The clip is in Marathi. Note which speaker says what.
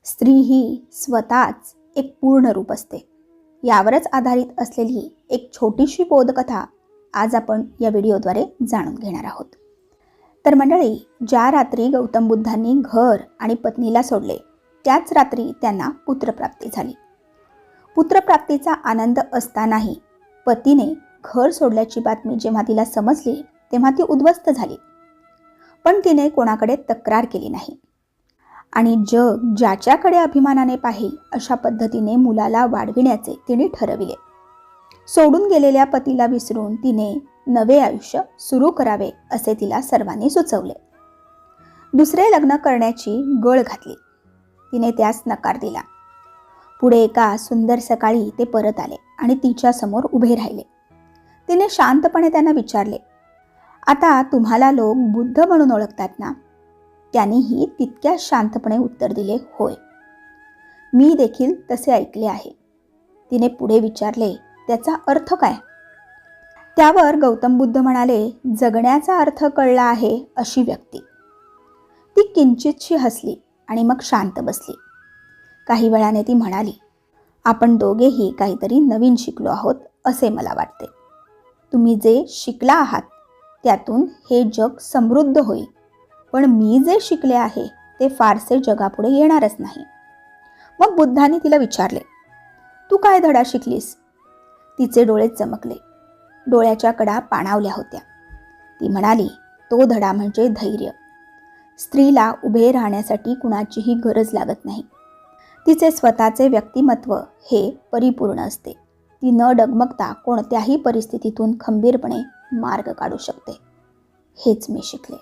Speaker 1: स्त्री ही स्वतःच एक पूर्ण रूप असते. यावरच आधारित असलेली एक छोटीशी बोधकथा आज आपण या व्हिडिओद्वारे जाणून घेणार आहोत. तर मंडळी, ज्या रात्री गौतम बुद्धांनी घर आणि पत्नीला सोडले त्याच रात्री त्यांना पुत्रप्राप्ती झाली. पुत्रप्राप्तीचा आनंद असतानाही पतीने घर सोडल्याची बातमी जेव्हा तिला समजली तेव्हा ती उद्ध्वस्त झाली. पण तिने कोणाकडे तक्रार केली नाही आणि जग ज्याच्याकडे अभिमानाने पाहिल अशा पद्धतीने मुलाला वाढविण्याचे तिने ठरविले. सोडून गेलेल्या पतीला विसरून तिने नवे आयुष्य सुरू करावे असे तिला सर्वांनी सुचवले. दुसरे लग्न करण्याची गळ घातली. तिने त्यास नकार दिला. पुढे एका सुंदर सकाळी ते परत आले आणि तिच्या समोर उभे राहिले. तिने शांतपणे त्यांना विचारले, आता तुम्हाला लोक बुद्ध म्हणून ओळखतात ना? त्यांनीही तितक्याच शांतपणे उत्तर दिले, होय, मी देखील तसे ऐकले आहे. तिने पुढे विचारले, त्याचा अर्थ काय? त्यावर गौतम बुद्ध म्हणाले, जगण्याचा अर्थ कळला आहे अशी व्यक्ती. ती किंचितशी हसली आणि मग शांत बसली. काही वेळाने ती म्हणाली, आपण दोघेही काहीतरी नवीन शिकलो आहोत असे मला वाटते. तुम्ही जे शिकला आहात त्यातून हे जग समृद्ध होईल, पण मी जे शिकले आहे ते फारसे जगापुढे येणारच नाही. मग बुद्धांनी तिला विचारले, तू काय धडा शिकलीस? तिचे डोळे चमकले. डोळ्याच्या कडा पाणावल्या होत्या. ती म्हणाली, तो धडा म्हणजे धैर्य. स्त्रीला उभे राहण्यासाठी कुणाचीही गरज लागत नाही. तिचे स्वतःचे व्यक्तिमत्व हे परिपूर्ण असते. ती न डगमगता कोणत्याही परिस्थितीतून खंबीरपणे मार्ग काढू शकते. हेच मी शिकले.